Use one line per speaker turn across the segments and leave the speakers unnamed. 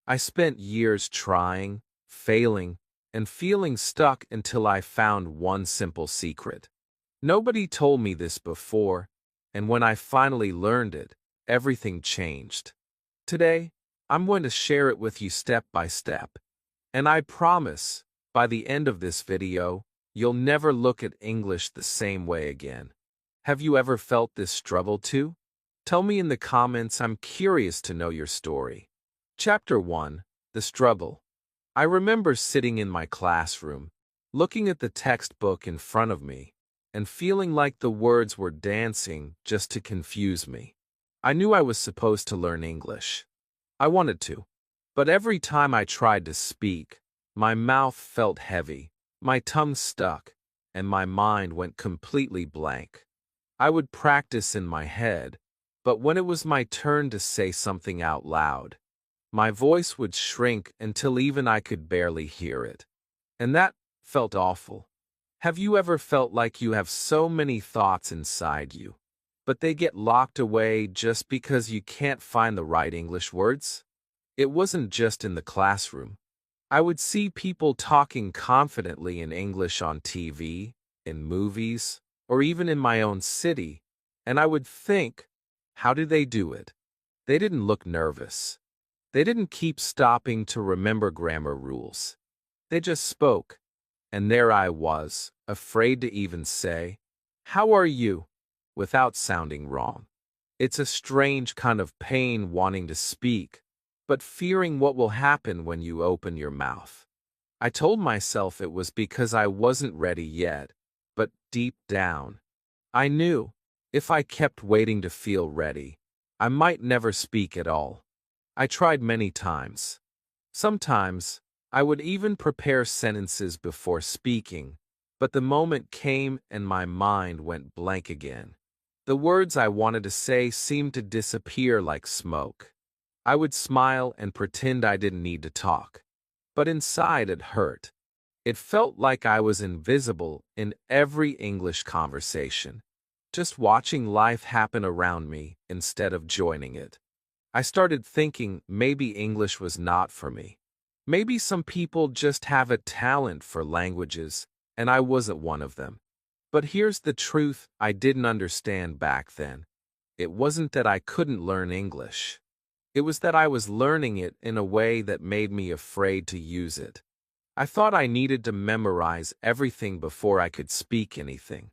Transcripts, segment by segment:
I spent years trying, failing, and feeling stuck until I found one simple secret. Nobody told me this before, and when I finally learned it, everything changed. Today, I'm going to share it with you step by step, and I promise, by the end of this video, you'll never look at English the same way again. Have you ever felt this struggle too? Tell me in the comments. I'm curious to know your story. Chapter 1: The Struggle. I remember sitting in my classroom, looking at the textbook in front of me, and feeling like the words were dancing just to confuse me. I knew I was supposed to learn English. I wanted to. But every time I tried to speak, my mouth felt heavy, my tongue stuck, and my mind went completely blank. I would practice in my head, but when it was my turn to say something out loud, my voice would shrink until even I could barely hear it. And that felt awful. Have you ever felt like you have so many thoughts inside you, but they get locked away just because you can't find the right English words? It wasn't just in the classroom. I would see people talking confidently in English on TV, in movies, or even in my own city, and I would think, how do they do it? They didn't look nervous. They didn't keep stopping to remember grammar rules. They just spoke, and there I was, afraid to even say, "How are you?" without sounding wrong. It's a strange kind of pain wanting to speak, but fearing what will happen when you open your mouth. I told myself it was because I wasn't ready yet, but deep down, I knew, if I kept waiting to feel ready, I might never speak at all. I tried many times. Sometimes, I would even prepare sentences before speaking, but the moment came and my mind went blank again. The words I wanted to say seemed to disappear like smoke. I would smile and pretend I didn't need to talk, but inside it hurt. It felt like I was invisible in every English conversation, just watching life happen around me instead of joining it. I started thinking maybe English was not for me. Maybe some people just have a talent for languages, and I wasn't one of them. But here's the truth I didn't understand back then. It wasn't that I couldn't learn English. It was that I was learning it in a way that made me afraid to use it. I thought I needed to memorize everything before I could speak anything.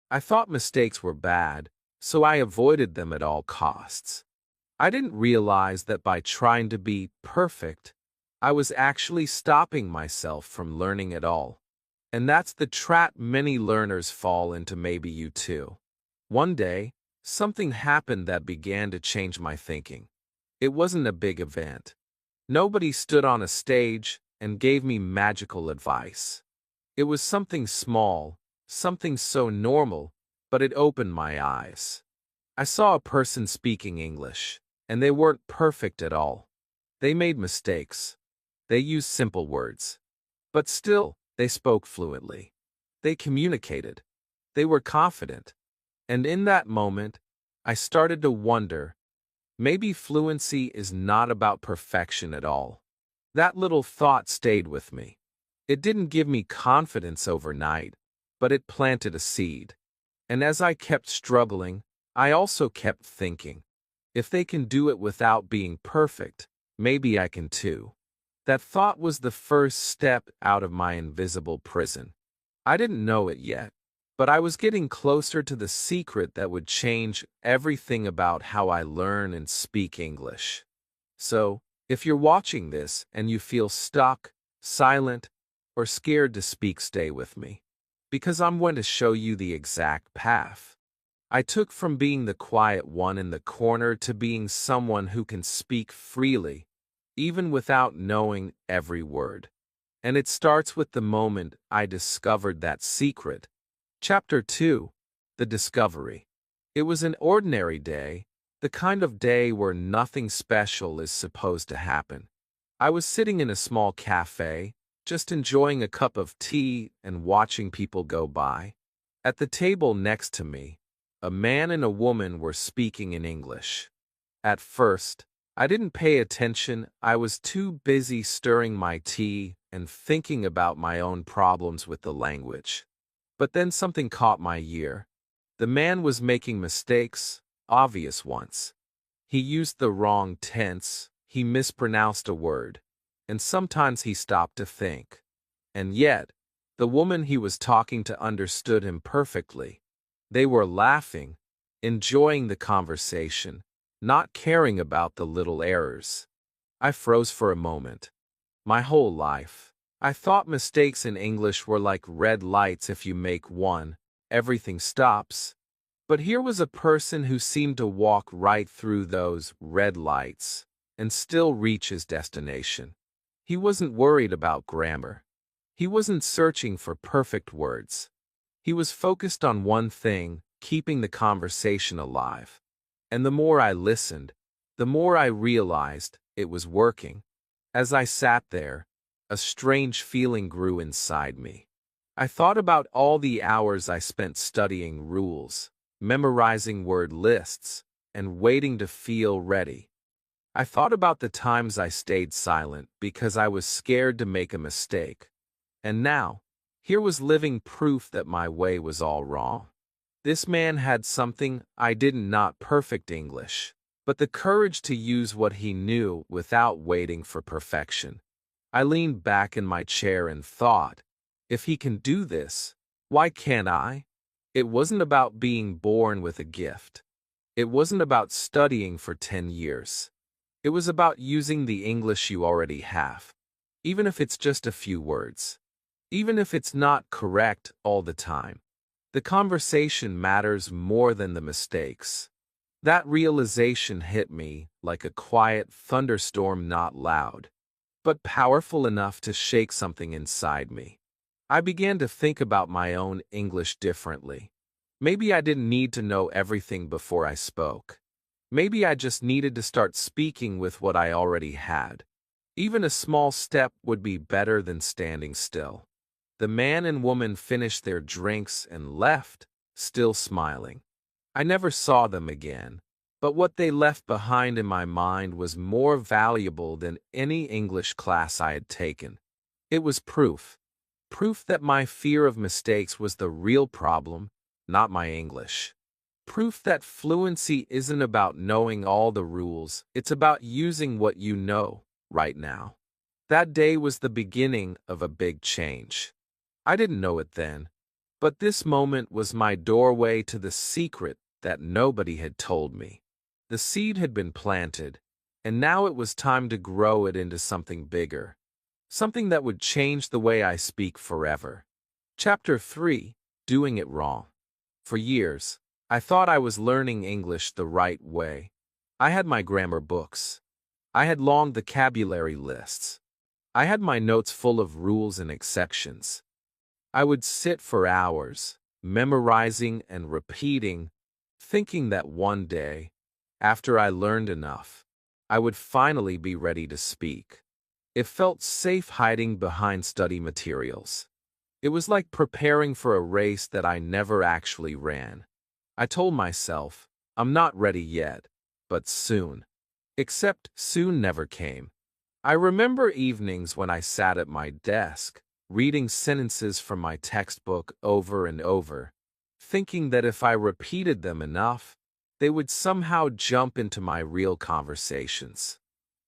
I thought mistakes were bad, so I avoided them at all costs. I didn't realize that by trying to be perfect, I was actually stopping myself from learning at all. And that's the trap many learners fall into, maybe you too. One day, something happened that began to change my thinking. It wasn't a big event. Nobody stood on a stage and gave me magical advice. It was something small, something so normal, but it opened my eyes. I saw a person speaking English, and they weren't perfect at all. They made mistakes. They used simple words. But still, they spoke fluently. They communicated. They were confident. And in that moment, I started to wonder, maybe fluency is not about perfection at all. That little thought stayed with me. It didn't give me confidence overnight, but it planted a seed. And as I kept struggling, I also kept thinking, if they can do it without being perfect, maybe I can too. That thought was the first step out of my invisible prison. I didn't know it yet, but I was getting closer to the secret that would change everything about how I learn and speak English. So, if you're watching this and you feel stuck, silent, or scared to speak, stay with me, because I'm going to show you the exact path I took from being the quiet one in the corner to being someone who can speak freely, even without knowing every word. And it starts with the moment I discovered that secret. Chapter 2: The Discovery. It was an ordinary day, the kind of day where nothing special is supposed to happen. I was sitting in a small cafe, just enjoying a cup of tea and watching people go by. At the table next to me, a man and a woman were speaking in English. At first, I didn't pay attention. I was too busy stirring my tea and thinking about my own problems with the language. But then something caught my ear. The man was making mistakes, obvious ones. He used the wrong tense, he mispronounced a word, and sometimes he stopped to think. And yet, the woman he was talking to understood him perfectly. They were laughing, enjoying the conversation, not caring about the little errors. I froze for a moment. My whole life, I thought mistakes in English were like red lights. If you make one, everything stops. But here was a person who seemed to walk right through those red lights and still reach his destination. He wasn't worried about grammar. He wasn't searching for perfect words. He was focused on one thing, keeping the conversation alive. And the more I listened, the more I realized it was working. As I sat there, a strange feeling grew inside me. I thought about all the hours I spent studying rules, memorizing word lists, and waiting to feel ready. I thought about the times I stayed silent because I was scared to make a mistake. And now, here was living proof that my way was all wrong. This man had something I didn't, not perfect English, but the courage to use what he knew without waiting for perfection. I leaned back in my chair and thought, if he can do this, why can't I? It wasn't about being born with a gift. It wasn't about studying for 10 years. It was about using the English you already have, even if it's just a few words. Even if it's not correct all the time. The conversation matters more than the mistakes. That realization hit me like a quiet thunderstorm, not loud, but powerful enough to shake something inside me. I began to think about my own English differently. Maybe I didn't need to know everything before I spoke. Maybe I just needed to start speaking with what I already had. Even a small step would be better than standing still. The man and woman finished their drinks and left, still smiling. I never saw them again, but what they left behind in my mind was more valuable than any English class I had taken. It was proof. Proof that my fear of mistakes was the real problem, not my English. Proof that fluency isn't about knowing all the rules, it's about using what you know right now. That day was the beginning of a big change. I didn't know it then, but this moment was my doorway to the secret that nobody had told me. The seed had been planted, and now it was time to grow it into something bigger. Something that would change the way I speak forever. Chapter 3: Doing It Wrong. For years, I thought I was learning English the right way. I had my grammar books. I had long vocabulary lists. I had my notes full of rules and exceptions. I would sit for hours, memorizing and repeating, thinking that one day, after I learned enough, I would finally be ready to speak. It felt safe hiding behind study materials. It was like preparing for a race that I never actually ran. I told myself, I'm not ready yet, but soon. Except soon never came. I remember evenings when I sat at my desk, reading sentences from my textbook over and over, thinking that if I repeated them enough, they would somehow jump into my real conversations.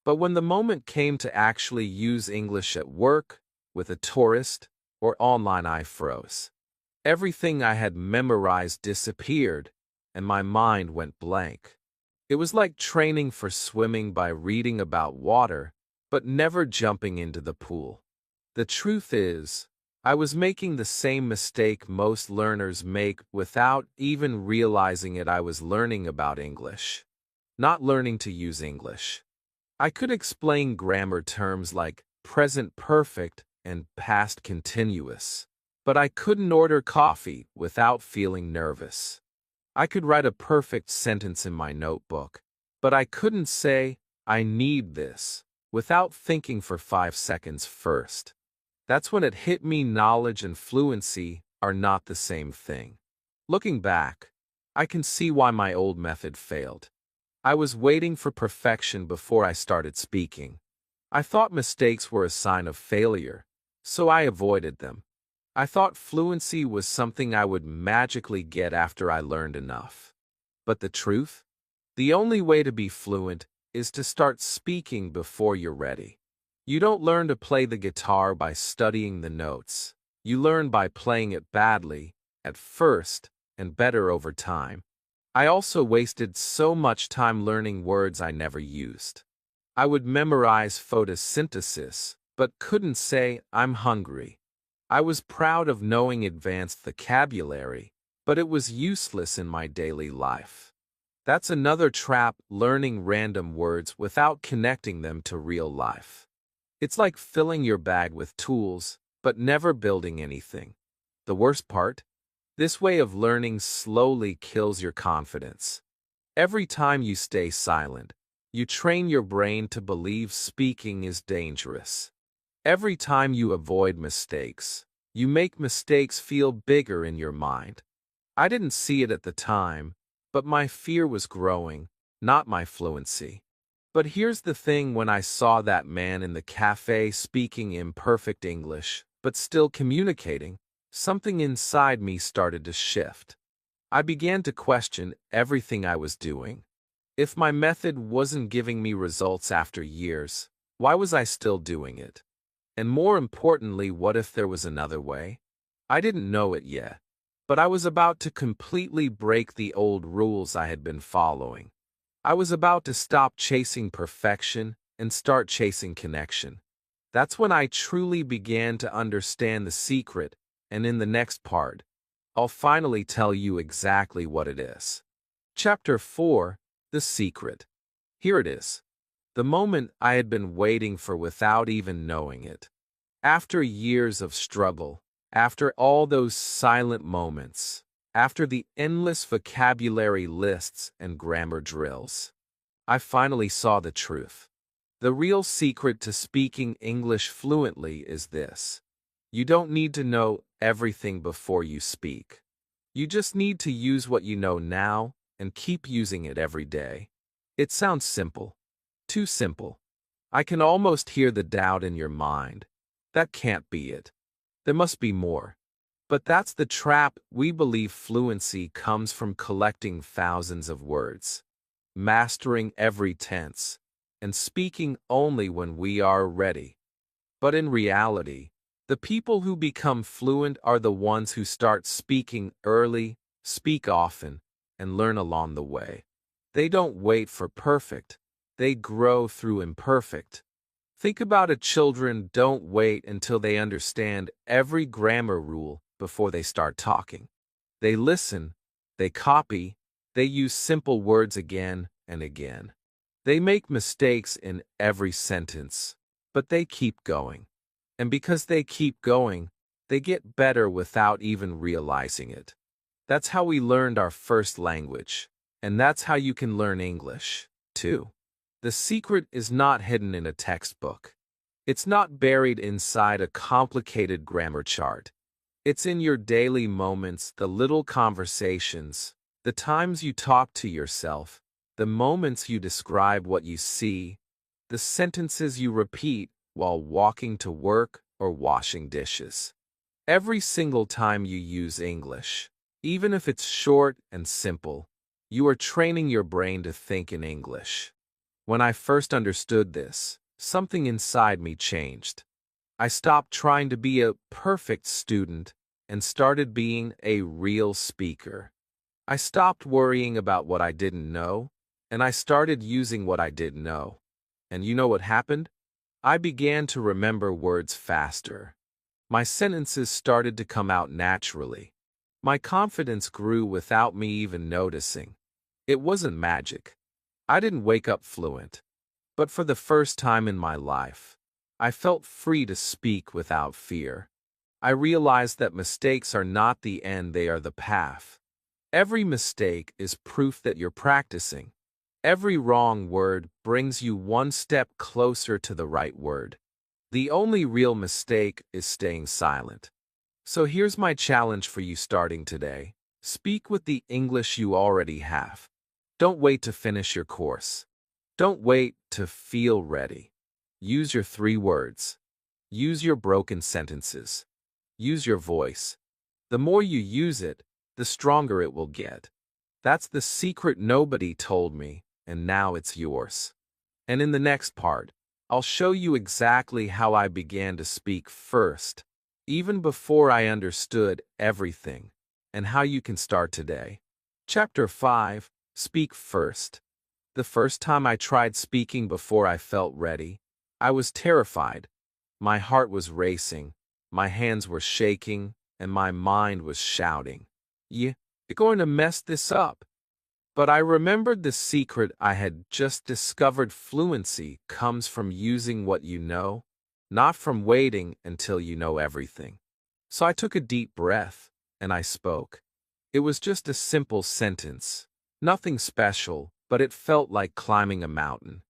But when the moment came to actually use English at work, with a tourist, or online, I froze. Everything I had memorized disappeared, and my mind went blank. It was like training for swimming by reading about water, but never jumping into the pool. The truth is, I was making the same mistake most learners make without even realizing it. I was learning about English, not learning to use English. I could explain grammar terms like present perfect and past continuous, but I couldn't order coffee without feeling nervous. I could write a perfect sentence in my notebook, but I couldn't say, I need this, without thinking for 5 seconds first. That's when it hit me: knowledge and fluency are not the same thing. Looking back, I can see why my old method failed. I was waiting for perfection before I started speaking. I thought mistakes were a sign of failure, so I avoided them. I thought fluency was something I would magically get after I learned enough. But the truth? The only way to be fluent is to start speaking before you're ready. You don't learn to play the guitar by studying the notes. You learn by playing it badly, at first, and better over time. I also wasted so much time learning words I never used. I would memorize photosynthesis, but couldn't say, "I'm hungry." I was proud of knowing advanced vocabulary, but it was useless in my daily life. That's another trap, learning random words without connecting them to real life. It's like filling your bag with tools, but never building anything. The worst part? This way of learning slowly kills your confidence. Every time you stay silent, you train your brain to believe speaking is dangerous. Every time you avoid mistakes, you make mistakes feel bigger in your mind. I didn't see it at the time, but my fear was growing, not my fluency. But here's the thing: when I saw that man in the cafe speaking imperfect English, but still communicating, something inside me started to shift. I began to question everything I was doing. If my method wasn't giving me results after years, why was I still doing it? And more importantly, what if there was another way? I didn't know it yet, but I was about to completely break the old rules I had been following. I was about to stop chasing perfection and start chasing connection. That's when I truly began to understand the secret, and in the next part, I'll finally tell you exactly what it is. Chapter 4: The Secret. Here it is. The moment I had been waiting for without even knowing it. After years of struggle, after all those silent moments, after the endless vocabulary lists and grammar drills, I finally saw the truth. The real secret to speaking English fluently is this: you don't need to know everything before you speak. You just need to use what you know now and keep using it every day. It sounds simple. Too simple. I can almost hear the doubt in your mind. That can't be it. There must be more. But that's the trap. We believe fluency comes from collecting thousands of words, mastering every tense, and speaking only when we are ready. But in reality, the people who become fluent are the ones who start speaking early, speak often, and learn along the way. They don't wait for perfect. They grow through imperfect. Think about it: children don't wait until they understand every grammar rule before they start talking. They listen, they copy, they use simple words again and again. They make mistakes in every sentence, but they keep going. And because they keep going, they get better without even realizing it. That's how we learned our first language, and that's how you can learn English, too. The secret is not hidden in a textbook. It's not buried inside a complicated grammar chart. It's in your daily moments, the little conversations, the times you talk to yourself, the moments you describe what you see, the sentences you repeat while walking to work or washing dishes. Every single time you use English, even if it's short and simple, you are training your brain to think in English. When I first understood this, something inside me changed. I stopped trying to be a perfect student and started being a real speaker. I stopped worrying about what I didn't know, and I started using what I did know. And you know what happened? I began to remember words faster. My sentences started to come out naturally. My confidence grew without me even noticing. It wasn't magic. I didn't wake up fluent. But for the first time in my life, I felt free to speak without fear. I realized that mistakes are not the end, they are the path. Every mistake is proof that you're practicing. Every wrong word brings you one step closer to the right word. The only real mistake is staying silent. So here's my challenge for you starting today. Speak with the English you already have. Don't wait to finish your course. Don't wait to feel ready. Use your 3 words. Use your broken sentences. Use your voice. The more you use it, the stronger it will get. That's the secret nobody told me, and now it's yours. And in the next part, I'll show you exactly how I began to speak first, even before I understood everything, and how you can start today. Chapter 5, Speak First. The first time I tried speaking before I felt ready, I was terrified. My heart was racing, my hands were shaking, and my mind was shouting, "You're going to mess this up." But I remembered the secret I had just discovered. Fluency comes from using what you know, not from waiting until you know everything. So I took a deep breath, and I spoke. It was just a simple sentence, nothing special, but it felt like climbing a mountain.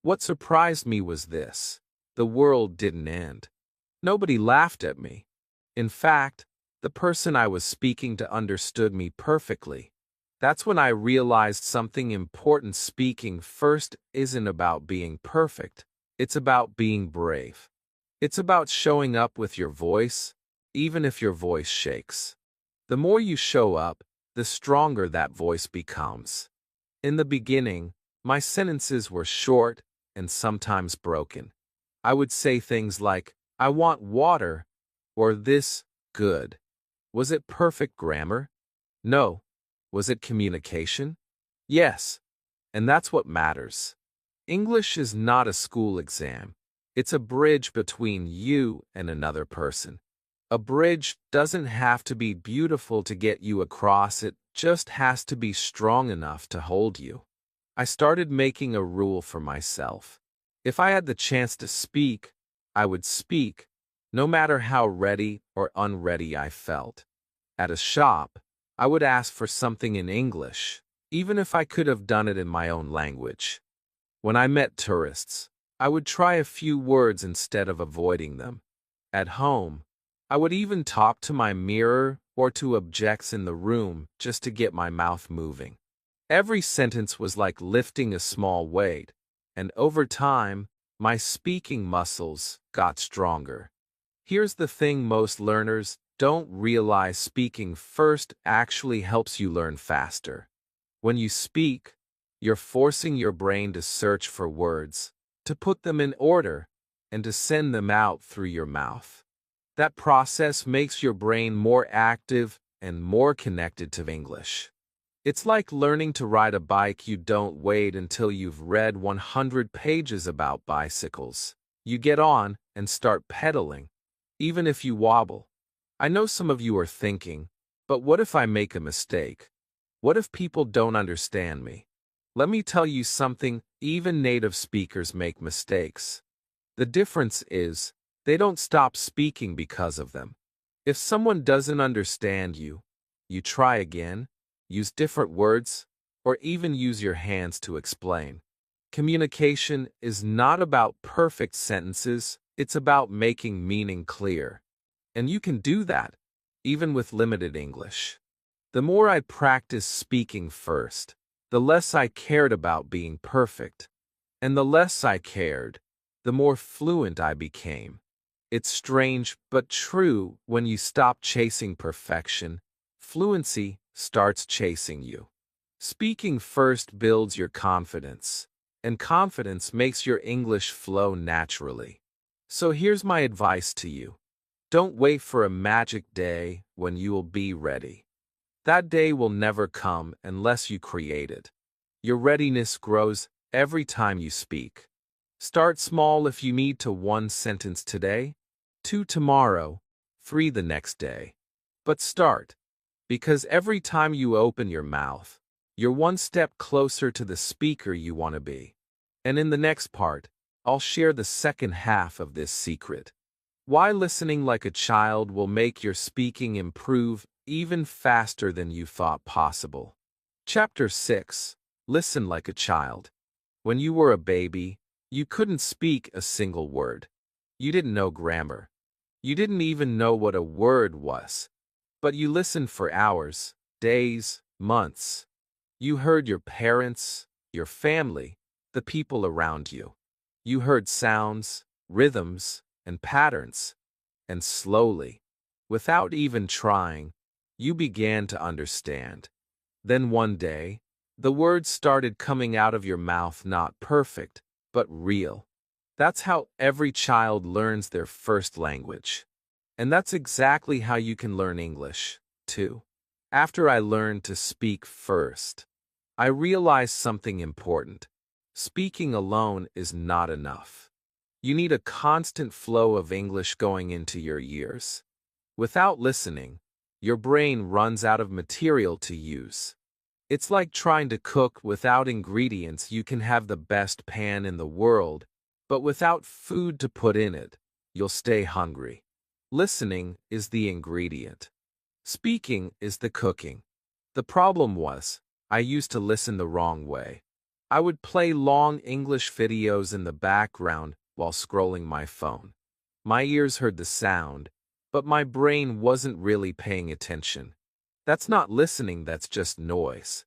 What surprised me was this: the world didn't end. Nobody laughed at me. In fact, the person I was speaking to understood me perfectly. That's when I realized something important. Speaking first isn't about being perfect. It's about being brave. It's about showing up with your voice, even if your voice shakes. The more you show up, the stronger that voice becomes. In the beginning, my sentences were short and sometimes broken. I would say things like, "I want water," or "this, good." Was it perfect grammar? No. Was it communication? Yes. And that's what matters. English is not a school exam. It's a bridge between you and another person. A bridge doesn't have to be beautiful to get you across, it just has to be strong enough to hold you. I started making a rule for myself. If I had the chance to speak, I would speak, no matter how ready or unready I felt. At a shop, I would ask for something in English, even if I could have done it in my own language. When I met tourists, I would try a few words instead of avoiding them. At home, I would even talk to my mirror or to objects in the room just to get my mouth moving. Every sentence was like lifting a small weight, and over time, my speaking muscles got stronger. Here's the thing: most learners don't realize speaking first actually helps you learn faster. When you speak, you're forcing your brain to search for words, to put them in order, and to send them out through your mouth. That process makes your brain more active and more connected to English. It's like learning to ride a bike. You don't wait until you've read 100 pages about bicycles. You get on and start pedaling, even if you wobble. I know some of you are thinking, but what if I make a mistake? What if people don't understand me? Let me tell you something: even native speakers make mistakes. The difference is, they don't stop speaking because of them. If someone doesn't understand you, you try again, use different words, or even use your hands to explain. Communication is not about perfect sentences, it's about making meaning clear. And you can do that, even with limited English. The more I practiced speaking first, the less I cared about being perfect. And the less I cared, the more fluent I became. It's strange but true: when you stop chasing perfection, fluency starts chasing you. Speaking first builds your confidence, and confidence makes your English flow naturally. So here's my advice to you. Don't wait for a magic day when you will be ready. That day will never come unless you create it. Your readiness grows every time you speak. Start small. If you need to 1 sentence today, 2 tomorrow, 3 the next day. But start, because every time you open your mouth, you're 1 step closer to the speaker you want to be. And in the next part, I'll share the second half of this secret: why listening like a child will make your speaking improve even faster than you thought possible. Chapter 6, Listen Like a Child. When you were a baby, you couldn't speak a single word. You didn't know grammar. You didn't even know what a word was. But you listened for hours, days, months. You heard your parents, your family, the people around you. You heard sounds, rhythms, and patterns, and slowly, without even trying, you began to understand. Then one day, the words started coming out of your mouth, not perfect, but real. That's how every child learns their first language. And that's exactly how you can learn English, too. After I learned to speak first, I realized something important. Speaking alone is not enough. You need a constant flow of English going into your ears. Without listening, your brain runs out of material to use. It's like trying to cook without ingredients. You can have the best pan in the world, but without food to put in it, you'll stay hungry. Listening is the ingredient. Speaking is the cooking. The problem was, I used to listen the wrong way. I would play long English videos in the background while scrolling my phone. My ears heard the sound, but my brain wasn't really paying attention. That's not listening, that's just noise.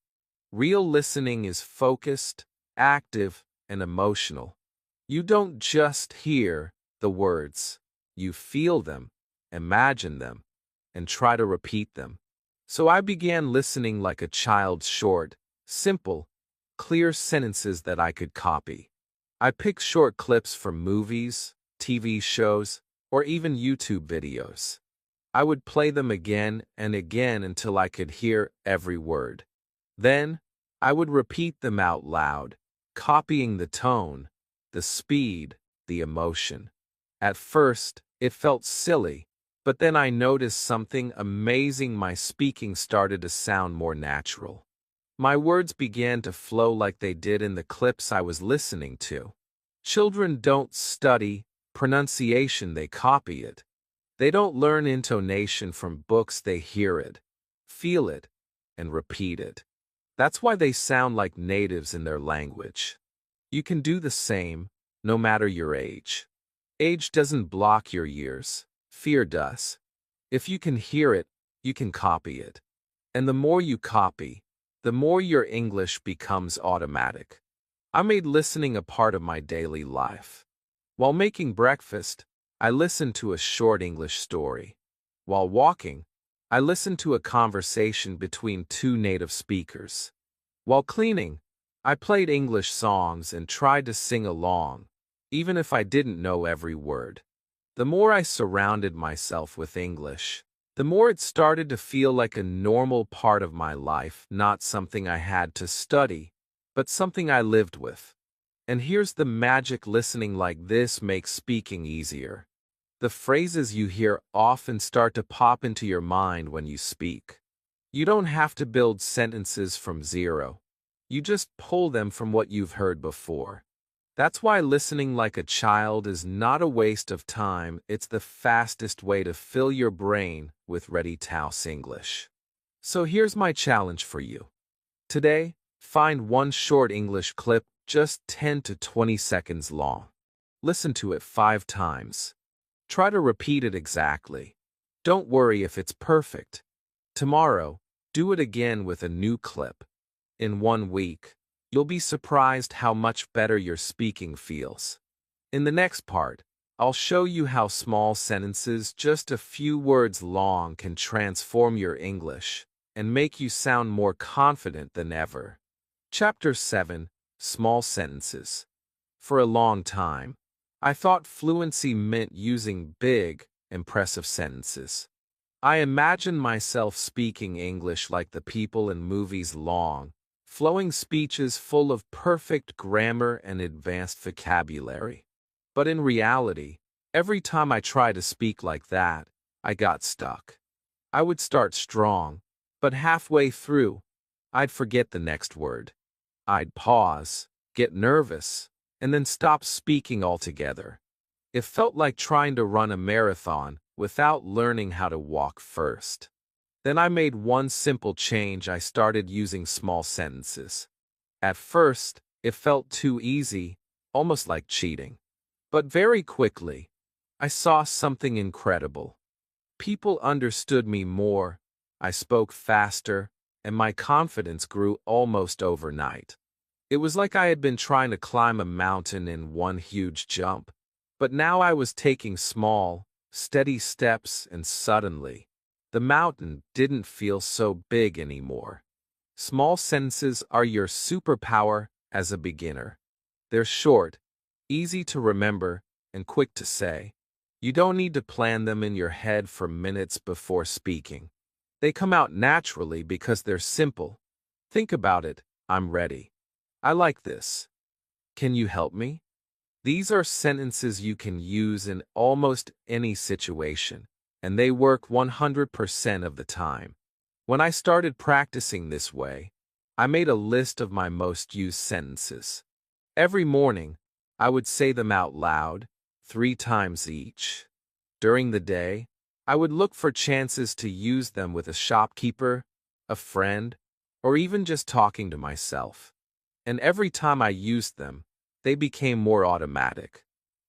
Real listening is focused, active, and emotional. You don't just hear the words. You feel them, imagine them, and try to repeat them. So I began listening like a child's short, simple, clear sentences that I could copy. I picked short clips from movies, TV shows, or even YouTube videos. I would play them again and again until I could hear every word. Then, I would repeat them out loud, copying the tone, the speed, the emotion. At first, it felt silly, but then I noticed something amazing. My speaking started to sound more natural. My words began to flow like they did in the clips I was listening to. Children don't study pronunciation, they copy it. They don't learn intonation from books, they hear it, feel it, and repeat it. That's why they sound like natives in their language. You can do the same, no matter your age. Age doesn't block your ears, fear does. If you can hear it, you can copy it. And the more you copy, the more your English becomes automatic. I made listening a part of my daily life. While making breakfast, I listened to a short English story. While walking, I listened to a conversation between two native speakers. While cleaning, I played English songs and tried to sing along, even if I didn't know every word. The more I surrounded myself with English, the more it started to feel like a normal part of my life, not something I had to study, but something I lived with. And here's the magic: listening like this makes speaking easier. The phrases you hear often start to pop into your mind when you speak. You don't have to build sentences from zero. You just pull them from what you've heard before. That's why listening like a child is not a waste of time. It's the fastest way to fill your brain with ready-to-use English. So here's my challenge for you. Today, find one short English clip, just 10 to 20 seconds long. Listen to it 5 times. Try to repeat it exactly. Don't worry if it's perfect. Tomorrow, do it again with a new clip. In 1 week, you'll be surprised how much better your speaking feels. In the next part, I'll show you how small sentences, just a few words long, can transform your English and make you sound more confident than ever. Chapter 7: Small Sentences. For a long time, I thought fluency meant using big, impressive sentences. I imagined myself speaking English like the people in movies, long, flowing speeches full of perfect grammar and advanced vocabulary. But in reality, every time I tried to speak like that, I got stuck. I would start strong, but halfway through, I'd forget the next word. I'd pause, get nervous, and then stop speaking altogether. It felt like trying to run a marathon without learning how to walk first. Then I made one simple change. I started using small sentences. At first, it felt too easy, almost like cheating. But very quickly, I saw something incredible. People understood me more, I spoke faster, and my confidence grew almost overnight. It was like I had been trying to climb a mountain in one huge jump, but now I was taking small, steady steps, and suddenly, the mountain didn't feel so big anymore. Small sentences are your superpower as a beginner. They're short, easy to remember, and quick to say. You don't need to plan them in your head for minutes before speaking. They come out naturally because they're simple. Think about it. I'm ready. I like this. Can you help me? These are sentences you can use in almost any situation, and they work 100% of the time. When I started practicing this way, I made a list of my most used sentences. Every morning, I would say them out loud, 3 times each. During the day, I would look for chances to use them with a shopkeeper, a friend, or even just talking to myself. And every time I used them, they became more automatic.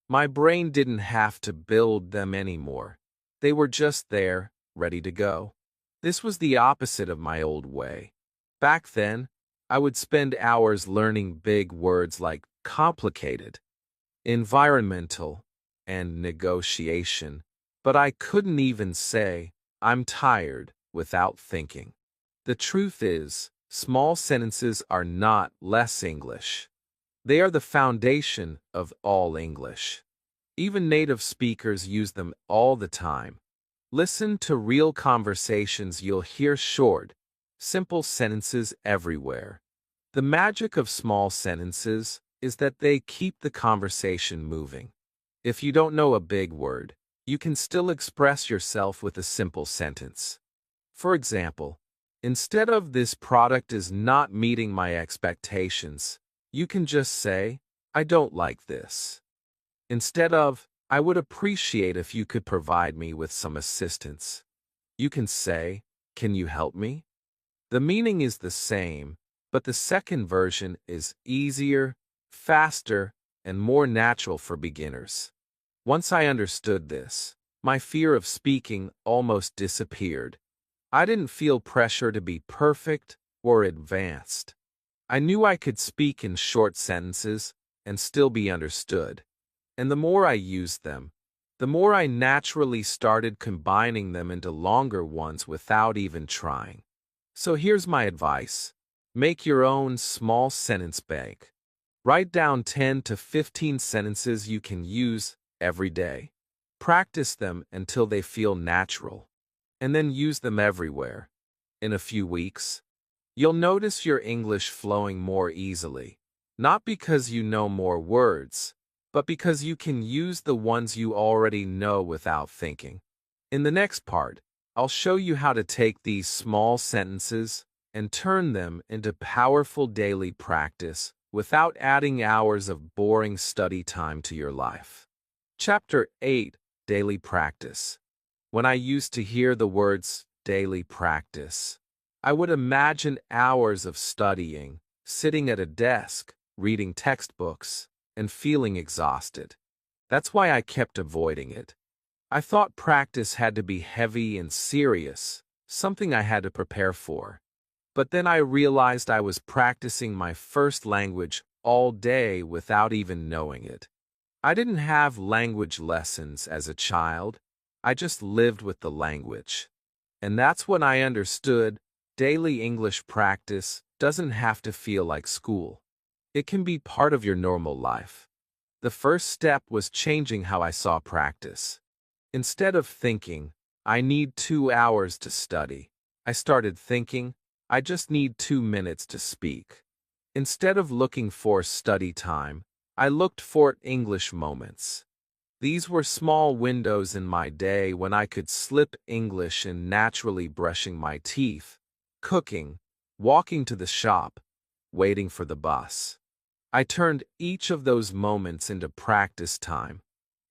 My brain didn't have to build them anymore. They were just there, ready to go. This was the opposite of my old way. Back then, I would spend hours learning big words like complicated, environmental, and negotiation, but I couldn't even say, "I'm tired," without thinking. The truth is, small sentences are not less English. They are the foundation of all English. Even native speakers use them all the time. Listen to real conversations, you'll hear short, simple sentences everywhere. The magic of small sentences is that they keep the conversation moving. If you don't know a big word, you can still express yourself with a simple sentence. For example, instead of "this product is not meeting my expectations," you can just say, "I don't like this." Instead of, "I would appreciate if you could provide me with some assistance," you can say, "Can you help me?" The meaning is the same, but the second version is easier, faster, and more natural for beginners. Once I understood this, my fear of speaking almost disappeared. I didn't feel pressure to be perfect or advanced. I knew I could speak in short sentences and still be understood. And the more I used them, the more I naturally started combining them into longer ones without even trying. So here's my advice. Make your own small sentence bank. Write down 10 to 15 sentences you can use every day. Practice them until they feel natural, and then use them everywhere. In a few weeks, you'll notice your English flowing more easily, not because you know more words, but because you can use the ones you already know without thinking. In the next part, I'll show you how to take these small sentences and turn them into powerful daily practice without adding hours of boring study time to your life. Chapter 8: Daily Practice. When I used to hear the words daily practice, I would imagine hours of studying, sitting at a desk, reading textbooks, and feeling exhausted. That's why I kept avoiding it. I thought practice had to be heavy and serious, something I had to prepare for. But then I realized I was practicing my first language all day without even knowing it. I didn't have language lessons as a child. I just lived with the language. And that's when I understood daily English practice doesn't have to feel like school. It can be part of your normal life. The first step was changing how I saw practice. Instead of thinking, "I need 2 hours to study," I started thinking, "I just need 2 minutes to speak." Instead of looking for study time, I looked for English moments. These were small windows in my day when I could slip English in, naturally brushing my teeth, cooking, walking to the shop, waiting for the bus. I turned each of those moments into practice time.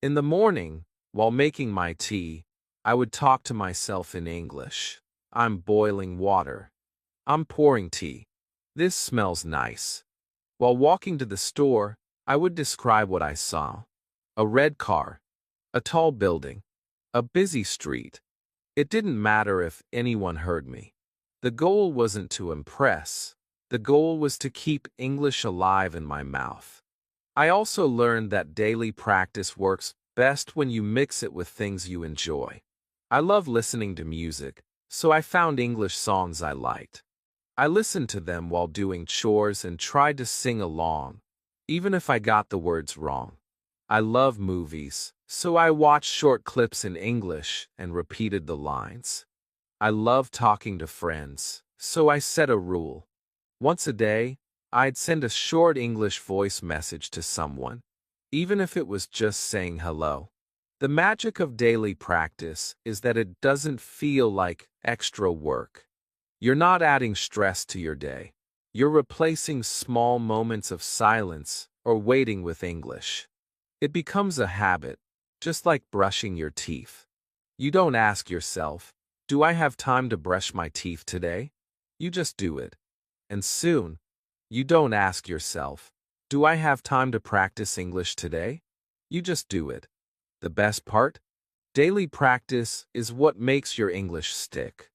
In the morning, while making my tea, I would talk to myself in English. "I'm boiling water. I'm pouring tea. This smells nice." While walking to the store, I would describe what I saw. A red car, a tall building, a busy street. It didn't matter if anyone heard me. The goal wasn't to impress. The goal was to keep English alive in my mouth. I also learned that daily practice works best when you mix it with things you enjoy. I love listening to music, so I found English songs I liked. I listened to them while doing chores and tried to sing along, even if I got the words wrong. I love movies, so I watched short clips in English and repeated the lines. I love talking to friends, so I set a rule. Once a day, I'd send a short English voice message to someone, even if it was just saying hello. The magic of daily practice is that it doesn't feel like extra work. You're not adding stress to your day. You're replacing small moments of silence or waiting with English. It becomes a habit, just like brushing your teeth. You don't ask yourself, "Do I have time to brush my teeth today?" You just do it. And soon, you don't ask yourself, "Do I have time to practice English today?" You just do it. The best part? Daily practice is what makes your English stick.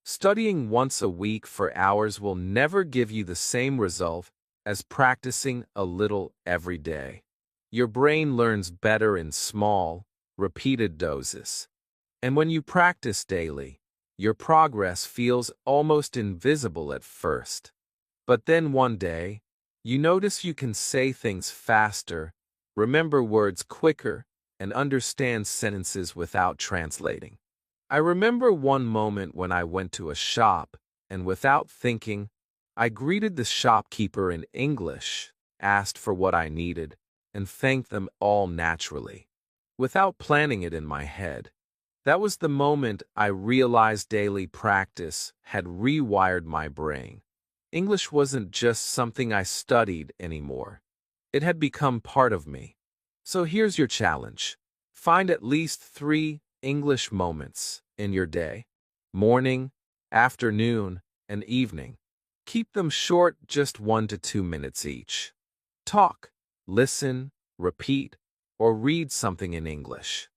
Studying once a week for hours will never give you the same result as practicing a little every day. Your brain learns better in small, repeated doses. And when you practice daily, your progress feels almost invisible at first. But then one day, you notice you can say things faster, remember words quicker, and understand sentences without translating. I remember one moment when I went to a shop, and without thinking, I greeted the shopkeeper in English, asked for what I needed, and thanked them all naturally, without planning it in my head. That was the moment I realized daily practice had rewired my brain. English wasn't just something I studied anymore. It had become part of me. So here's your challenge. Find at least 3 English moments in your day: morning, afternoon, and evening. Keep them short, just 1 to 2 minutes each. Talk, listen, repeat, or read something in English.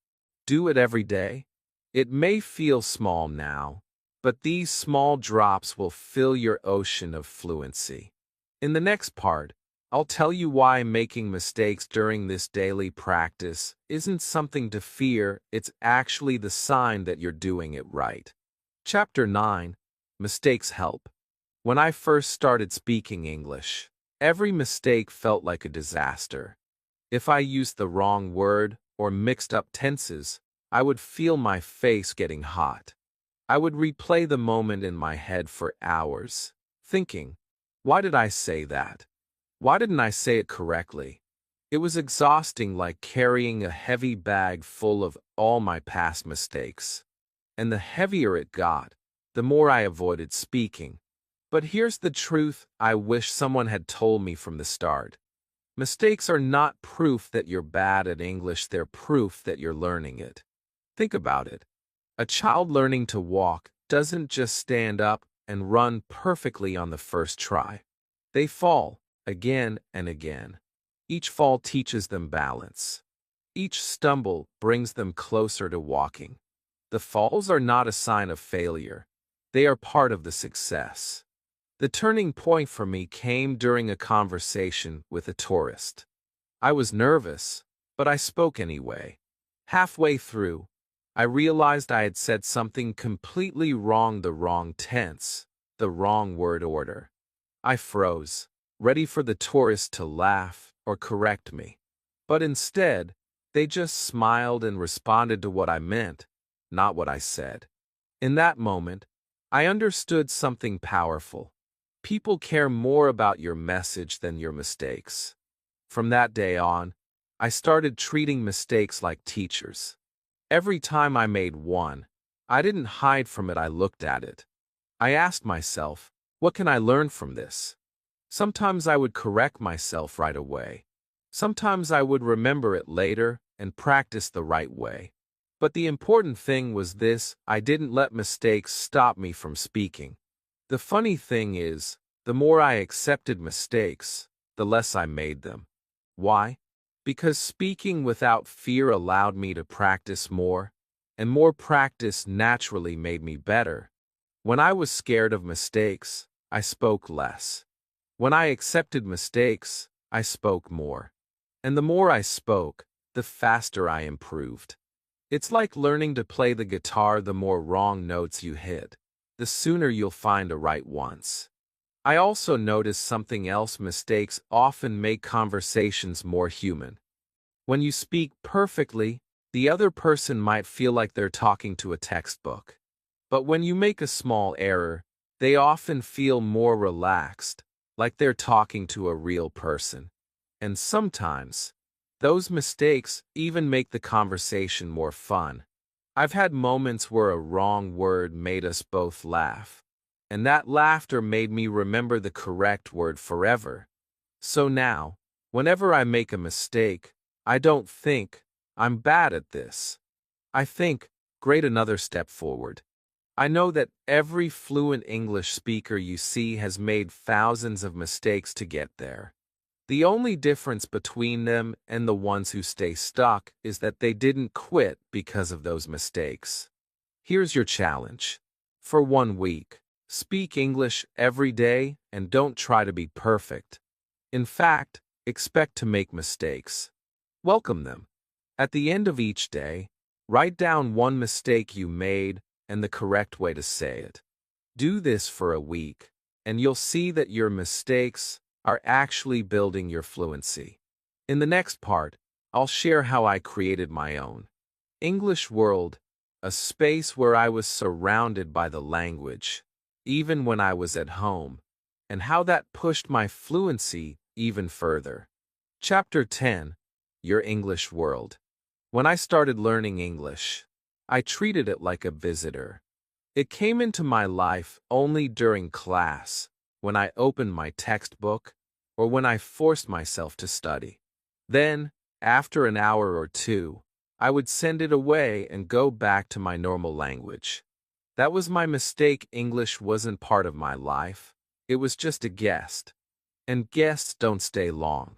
Do it every day. It may feel small now, but these small drops will fill your ocean of fluency. In the next part, I'll tell you why making mistakes during this daily practice isn't something to fear, it's actually the sign that you're doing it right. Chapter 9. Mistakes Help. When I first started speaking English, every mistake felt like a disaster. If I used the wrong word or mixed up tenses, I would feel my face getting hot. I would replay the moment in my head for hours, thinking, "Why did I say that? Why didn't I say it correctly?" It was exhausting, like carrying a heavy bag full of all my past mistakes. And the heavier it got, the more I avoided speaking. But here's the truth I wish someone had told me from the start. Mistakes are not proof that you're bad at English, they're proof that you're learning it. Think about it. A child learning to walk doesn't just stand up and run perfectly on the first try. They fall again and again. Each fall teaches them balance. Each stumble brings them closer to walking. The falls are not a sign of failure. They are part of the success. The turning point for me came during a conversation with a tourist. I was nervous, but I spoke anyway. Halfway through, I realized I had said something completely wrong, the wrong tense, the wrong word order. I froze, ready for the tourist to laugh or correct me. But instead, they just smiled and responded to what I meant, not what I said. In that moment, I understood something powerful. People care more about your message than your mistakes. From that day on, I started treating mistakes like teachers. Every time I made one, I didn't hide from it, I looked at it. I asked myself, what can I learn from this? Sometimes I would correct myself right away. Sometimes I would remember it later and practice the right way. But the important thing was this: I didn't let mistakes stop me from speaking. The funny thing is, the more I accepted mistakes, the less I made them. Why? Because speaking without fear allowed me to practice more, and more practice naturally made me better. When I was scared of mistakes, I spoke less. When I accepted mistakes, I spoke more. And the more I spoke, the faster I improved. It's like learning to play the guitar. The more wrong notes you hit, the sooner you'll find a right ones. I also noticed something else: mistakes often make conversations more human. When you speak perfectly, the other person might feel like they're talking to a textbook. But when you make a small error, they often feel more relaxed, like they're talking to a real person. And sometimes, those mistakes even make the conversation more fun. I've had moments where a wrong word made us both laugh, and that laughter made me remember the correct word forever. So now, whenever I make a mistake, I don't think, "I'm bad at this." I think, "Great, another step forward." I know that every fluent English speaker you see has made thousands of mistakes to get there. The only difference between them and the ones who stay stuck is that they didn't quit because of those mistakes. Here's your challenge. For 1 week, speak English every day and don't try to be perfect. In fact, expect to make mistakes. Welcome them. At the end of each day, write down one mistake you made and the correct way to say it. Do this for a week, and you'll see that your mistakes are actually building your fluency. In the next part, I'll share how I created my own English world, a space where I was surrounded by the language, even when I was at home, and how that pushed my fluency even further. Chapter 10: Your English World. When I started learning English, I treated it like a visitor. It came into my life only during class, when I opened my textbook, or when I forced myself to study. Then, after an hour or two, I would send it away and go back to my normal language. That was my mistake. English wasn't part of my life. It was just a guest. And guests don't stay long.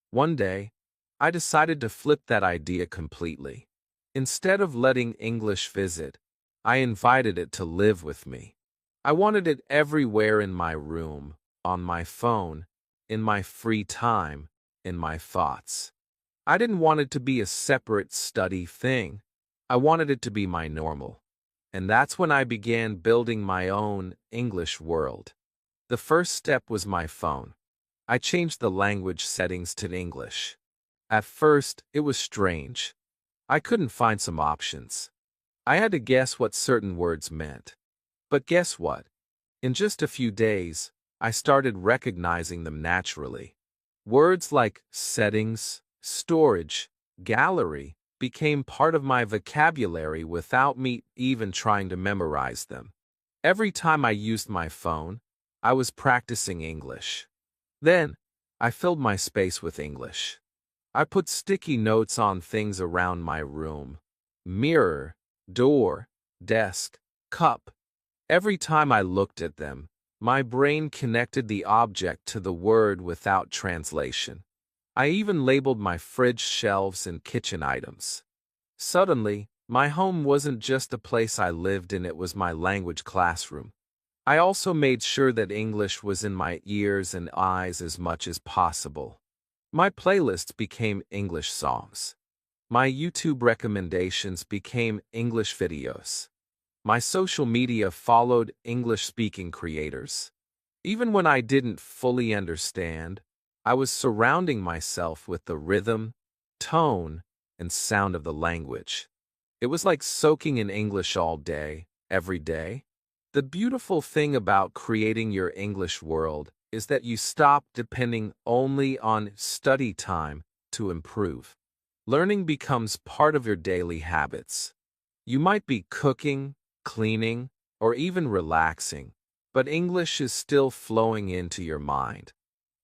One day, I decided to flip that idea completely. Instead of letting English visit, I invited it to live with me. I wanted it everywhere: in my room, on my phone, in my free time, in my thoughts. I didn't want it to be a separate study thing. I wanted it to be my normal. And that's when I began building my own English world. The first step was my phone. I changed the language settings to English. At first, it was strange. I couldn't find some options. I had to guess what certain words meant. But guess what? In just a few days, I started recognizing them naturally. Words like settings, storage, gallery became part of my vocabulary without me even trying to memorize them. Every time I used my phone, I was practicing English. Then, I filled my space with English. I put sticky notes on things around my room: mirror, door, desk, cup. Every time I looked at them, my brain connected the object to the word without translation. I even labeled my fridge, shelves, and kitchen items. Suddenly, my home wasn't just a place I lived in, it was my language classroom. I also made sure that English was in my ears and eyes as much as possible. My playlists became English songs. My YouTube recommendations became English videos. My social media followed English-speaking creators. Even when I didn't fully understand, I was surrounding myself with the rhythm, tone, and sound of the language. It was like soaking in English all day, every day. The beautiful thing about creating your English world is that you stop depending only on study time to improve. Learning becomes part of your daily habits. You might be cooking, cleaning, or even relaxing, but English is still flowing into your mind.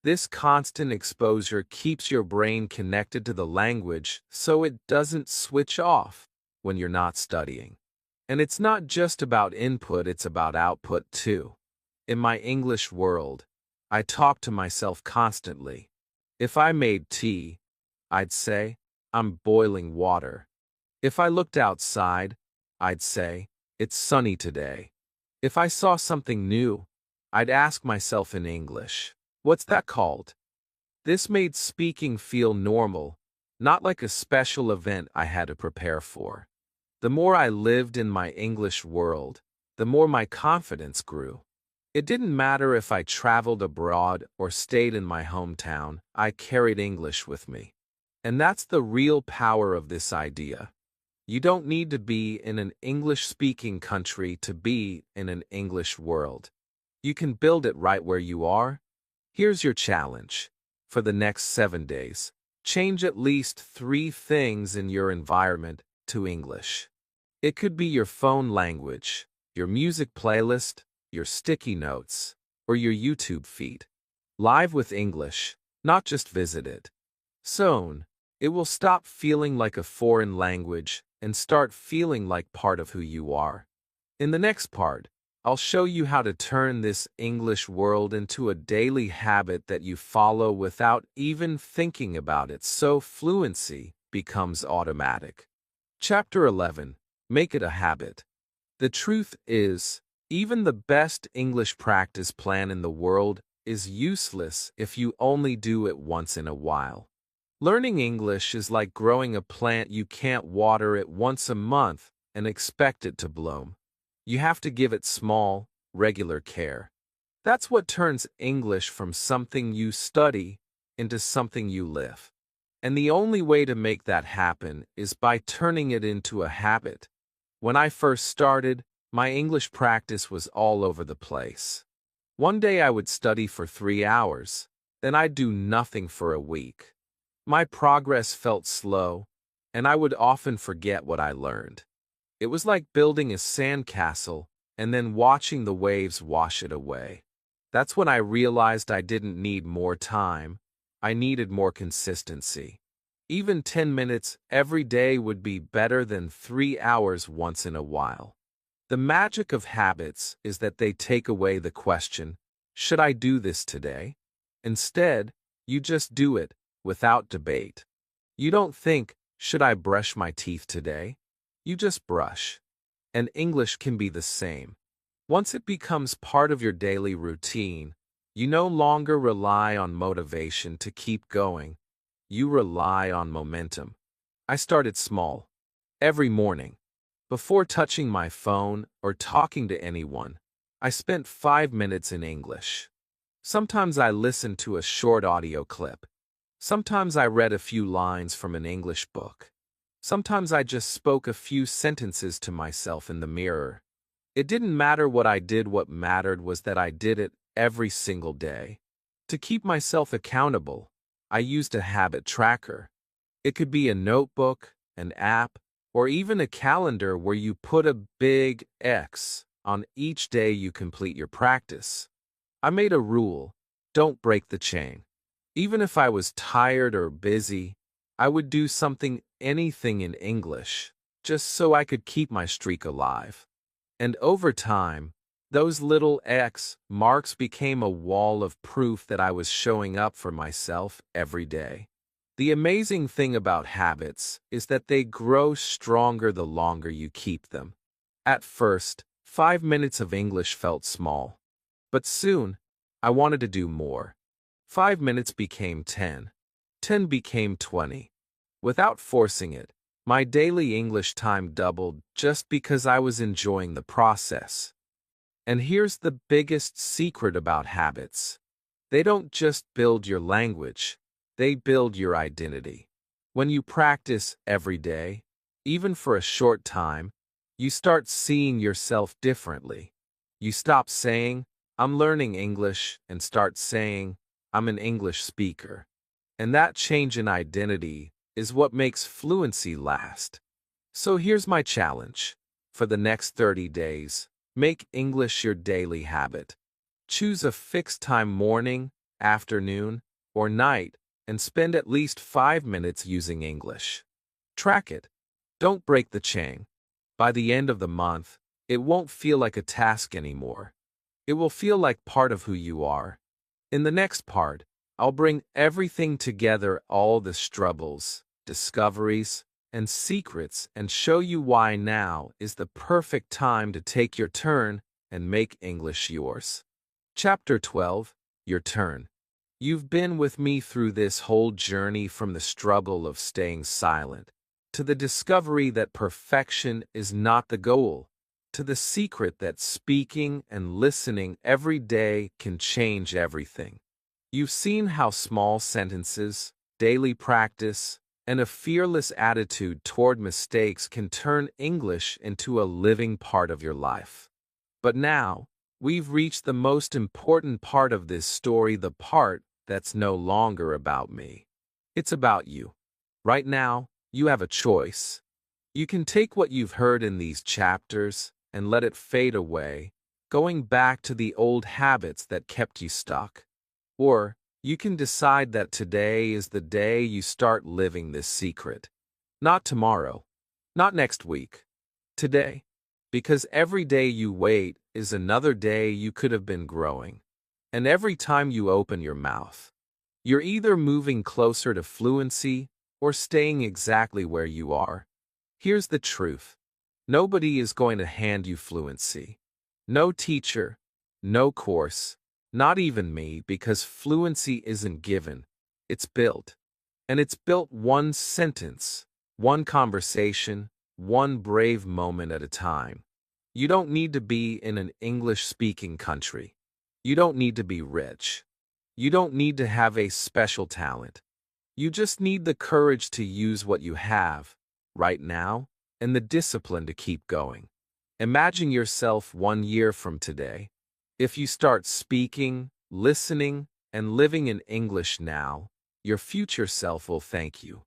This constant exposure keeps your brain connected to the language so it doesn't switch off when you're not studying. And it's not just about input, it's about output too. In my English world, I talk to myself constantly. If I made tea, I'd say, "I'm boiling water." If I looked outside, I'd say, "It's sunny today." If I saw something new, I'd ask myself in English, "What's that called?" This made speaking feel normal, not like a special event I had to prepare for. The more I lived in my English world, the more my confidence grew. It didn't matter if I traveled abroad or stayed in my hometown, I carried English with me. And that's the real power of this idea. You don't need to be in an English-speaking country to be in an English world. You can build it right where you are. Here's your challenge. For the next 7 days, change at least 3 things in your environment to English. It could be your phone language, your music playlist, your sticky notes, or your YouTube feed. Live with English, not just visit it. Soon, it will stop feeling like a foreign language and start feeling like part of who you are. In the next part, I'll show you how to turn this English world into a daily habit that you follow without even thinking about it, so fluency becomes automatic. Chapter 11. Make it a habit. The truth is, even the best English practice plan in the world is useless if you only do it once in a while. Learning English is like growing a plant. You can't water it once a month and expect it to bloom. You have to give it small, regular care. That's what turns English from something you study into something you live. And the only way to make that happen is by turning it into a habit. When I first started, my English practice was all over the place. One day I would study for 3 hours, then I'd do nothing for a week. My progress felt slow, and I would often forget what I learned. It was like building a sandcastle and then watching the waves wash it away. That's when I realized I didn't need more time, I needed more consistency. Even 10 minutes every day would be better than 3 hours once in a while. The magic of habits is that they take away the question, should I do this today? Instead, you just do it, without debate. You don't think, should I brush my teeth today? You just brush. And English can be the same. Once it becomes part of your daily routine, you no longer rely on motivation to keep going. You rely on momentum. I started small. Every morning, before touching my phone or talking to anyone, I spent 5 minutes in English. Sometimes I listened to a short audio clip. Sometimes I read a few lines from an English book. Sometimes I just spoke a few sentences to myself in the mirror. It didn't matter what I did, what mattered was that I did it every single day. To keep myself accountable, I used a habit tracker. It could be a notebook, an app, or even a calendar where you put a big X on each day you complete your practice. I made a rule: don't break the chain. Even if I was tired or busy, I would do anything in English, just so I could keep my streak alive. And over time, those little X marks became a wall of proof that I was showing up for myself every day. The amazing thing about habits is that they grow stronger the longer you keep them. At first, 5 minutes of English felt small. But soon, I wanted to do more. 5 minutes became 10. 10 became 20. Without forcing it, my daily English time doubled just because I was enjoying the process. And here's the biggest secret about habits. They don't just build your language, they build your identity. When you practice every day, even for a short time, you start seeing yourself differently. You stop saying, I'm learning English, and start saying, I'm an English speaker. And that change in identity is what makes fluency last. So here's my challenge. For the next 30 days, make English your daily habit. Choose a fixed time, morning, afternoon, or night, and spend at least 5 minutes using English. Track it. Don't break the chain. By the end of the month, it won't feel like a task anymore. It will feel like part of who you are. In the next part, I'll bring everything together, all the struggles, discoveries, and secrets, and show you why now is the perfect time to take your turn and make English yours. Chapter 12, Your Turn. You've been with me through this whole journey, from the struggle of staying silent, to the discovery that perfection is not the goal, to the secret that speaking and listening every day can change everything. You've seen how small sentences, daily practice, and a fearless attitude toward mistakes can turn English into a living part of your life. But now, we've reached the most important part of this story, the part that's no longer about me. It's about you. Right now, you have a choice. You can take what you've heard in these chapters and let it fade away, going back to the old habits that kept you stuck. Or you can decide that today is the day you start living this secret. Not tomorrow, not next week, today. Because every day you wait is another day you could have been growing. And every time you open your mouth, you're either moving closer to fluency or staying exactly where you are. Here's the truth. Nobody is going to hand you fluency. No teacher, no course, not even me, because fluency isn't given, it's built. And it's built one sentence, one conversation, one brave moment at a time. You don't need to be in an English-speaking country. You don't need to be rich. You don't need to have a special talent. You just need the courage to use what you have, right now, and the discipline to keep going. Imagine yourself 1 year from today. If you start speaking, listening, and living in English now, your future self will thank you.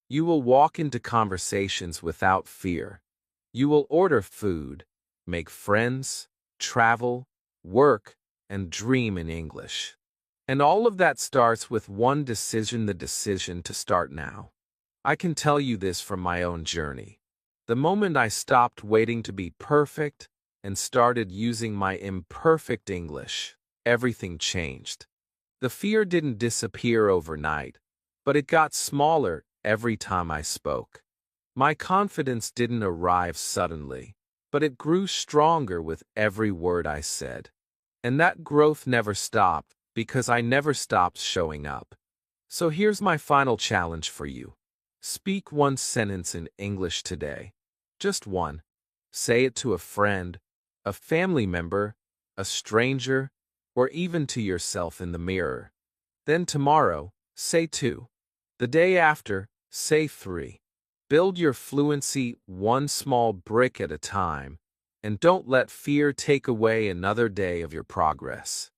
You will walk into conversations without fear. You will order food, make friends, travel, work, and dream in English. And all of that starts with one decision, the decision to start now. I can tell you this from my own journey. The moment I stopped waiting to be perfect and started using my imperfect English, everything changed. The fear didn't disappear overnight, but it got smaller every time I spoke. My confidence didn't arrive suddenly, but it grew stronger with every word I said. And that growth never stopped because I never stopped showing up. So here's my final challenge for you. Speak one sentence in English today. Just one. Say it to a friend, a family member, a stranger, or even to yourself in the mirror. Then tomorrow, say 2. The day after, say 3. Build your fluency one small brick at a time, and don't let fear take away another day of your progress.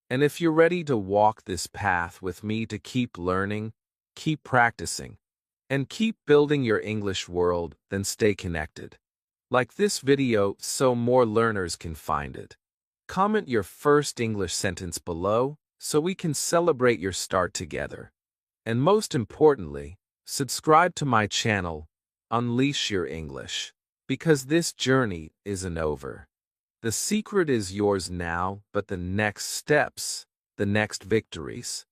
And if you're ready to walk this path with me, to keep learning, keep practicing, and keep building your English world, then stay connected. Like this video so more learners can find it. Comment your first English sentence below so we can celebrate your start together. And most importantly, subscribe to my channel, Unleash Your English, because this journey isn't over. The secret is yours now, but the next steps, the next victories,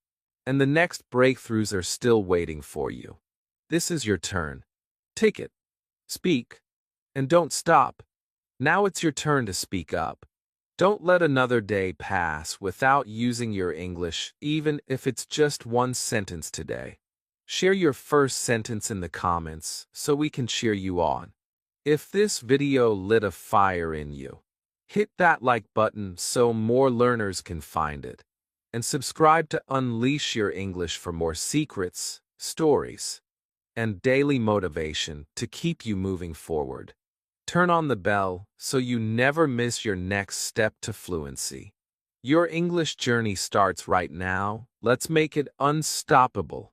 and the next breakthroughs are still waiting for you. This is your turn. Take it. Speak. And don't stop. Now it's your turn to speak up. Don't let another day pass without using your English, even if it's just one sentence today. Share your first sentence in the comments so we can cheer you on. If this video lit a fire in you, hit that like button so more learners can find it. And subscribe to Unleash Your English for more secrets, stories, and daily motivation to keep you moving forward. Turn on the bell so you never miss your next step to fluency. Your English journey starts right now. Let's make it unstoppable.